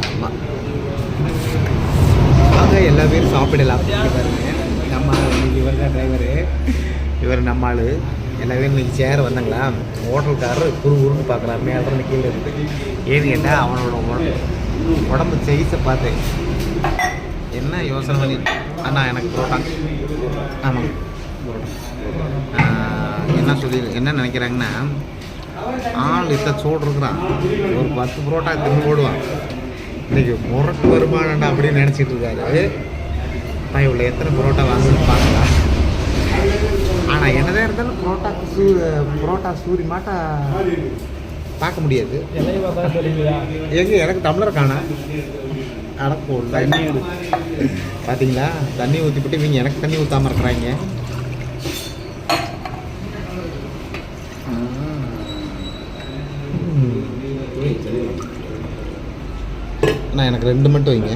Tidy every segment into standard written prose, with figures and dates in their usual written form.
ஆமாம், வாங்க எல்லா பேரும் சாப்பிடலாம். பாருங்க, நம்ம இன்னைக்கு இவர் தான் டிரைவரு, இவர் நம்ம ஆள். எல்லா பேரும் இன்னைக்கு சேர வந்தாங்களா, ஹோட்டல்காரர் குறுன்னு பார்க்குறாரு, மேலே கீழே இருக்குது. ஏன்னு கேட்டால் அவனோட உடம்பு சைஸை பார்த்து என்ன யோசனை பண்ணி, அண்ணா எனக்கு புரோட்டா. ஆமாம், என்ன நினைக்கிறாங்கன்னா, ஆள் இத்த சோடு இருக்கிறான், ஒரு 10 புரோட்டா திரும்ப போடுவான், இன்றைக்கி முரட்டு வருமானண்டா அப்படின்னு நினச்சிட்டு இருக்காரு. இவ்வளோ எத்தனை புரோட்டா வாங்கணும்னு பார்க்கலாம். ஆனால் என்னதான் இருந்தாலும் புரோட்டா சூரி மாட்டா பார்க்க முடியாது. எங்க எனக்கு டம்ளர் காணா அடப்போம். தண்ணி பார்த்தீங்களா, தண்ணி ஊற்றிவிட்டு இவங்க எனக்கு தண்ணி ஊற்றாமல் இருக்கிறாங்க. நான் எனக்கு 2 மட்டும் வைங்க.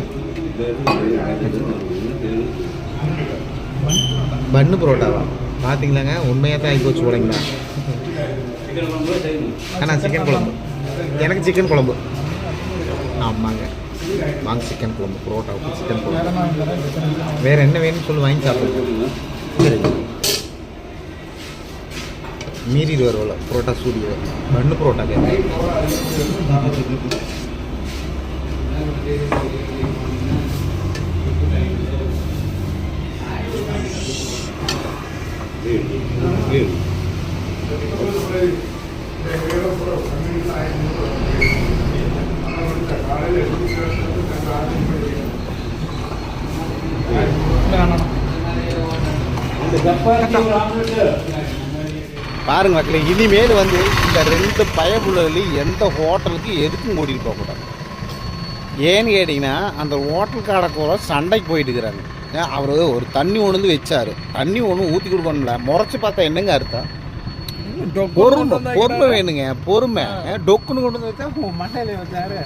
பன்னு புரோட்டாவா பார்த்தீங்களாங்க, உண்மையாக தான் ஆகி போச்சு போலங்களா. ஆனால் சிக்கன் குழம்பு, எனக்கு சிக்கன் குழம்பு. ஆமாங்க, வாங்க சிக்கன் குழம்பு, புரோட்டாவுக்கு சிக்கன் குழம்பு. வேறு என்ன வேணும்னு சொல்லி வாங்கி சாப்பிடுங்க. சரி, மீறிடு வருவல புரோட்டா சூடி பன்னு புரோட்டா கேட்க. பாருங்க மக்களே, இனிமேல் வந்து இந்த 2 பயப்புள்ளி எந்த ஹோட்டலுக்கு எதுக்கும் கூட்டிகிட்டு போகக்கூடாது. ஏன்னு கேட்டிங்கன்னா, அந்த ஹோட்டல் காரக்கூட சண்டைக்கு போயிட்டு இருக்கிறாங்க. அவர் ஒரு தண்ணி ஒன்று வச்சார், தண்ணி ஒன்று ஊற்றி கொடுக்கணும்ல, முறைச்சி பார்த்தா என்னங்க அர்த்தம்? பொறுமை வேணுங்க, பொறுமை. டொக்குன்னு கொண்டு வந்து வச்சா மண்டையில வச்சாரு.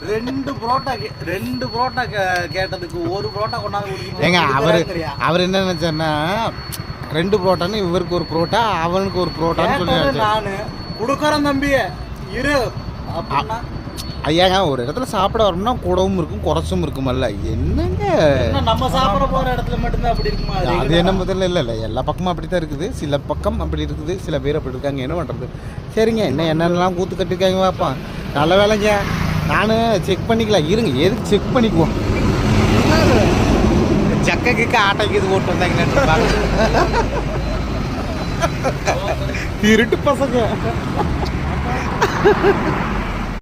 2 புரோட்டா கேட்டதுக்கு 1 புரோட்டா கொண்டாந்து ஏங்க. அவர் என்ன நினைச்சாருன்னா, 2 புரோட்டான்னு இவருக்கு ஒரு புரோட்டா, அவனுக்கு ஒரு புரோட்டான்னு சொல்லி நான் கொடுக்குறேன் தம்பி இரு. ஐயாங்க, ஒரு இடத்துல சாப்பிட வரணும்னா கூடவும் இருக்கும் குறைச்சும் இருக்குமல்ல. என்னங்க நம்ம சாப்பிட போகிற இடத்துல மட்டும்தான் அப்படி இருக்குமா? அது என்ன முதல்ல இல்லை எல்லா பக்கமும் அப்படி தான் இருக்குது. சில பக்கம் அப்படி இருக்குது, சில பேர் அப்படி இருக்காங்க. என்ன பண்ணுறது? சரிங்க, என்னென்னலாம் கூத்து கட்டிருக்காங்க வாப்பா. நல்ல வேலைங்க, நான் செக் பண்ணிக்கலாம் இருங்க. எதுக்கு செக் பண்ணிக்குவோம்? சக்கைக்கு ஆட்டைக்கு இது போட்டு வந்தாங்க. திருட்டு பசங்க.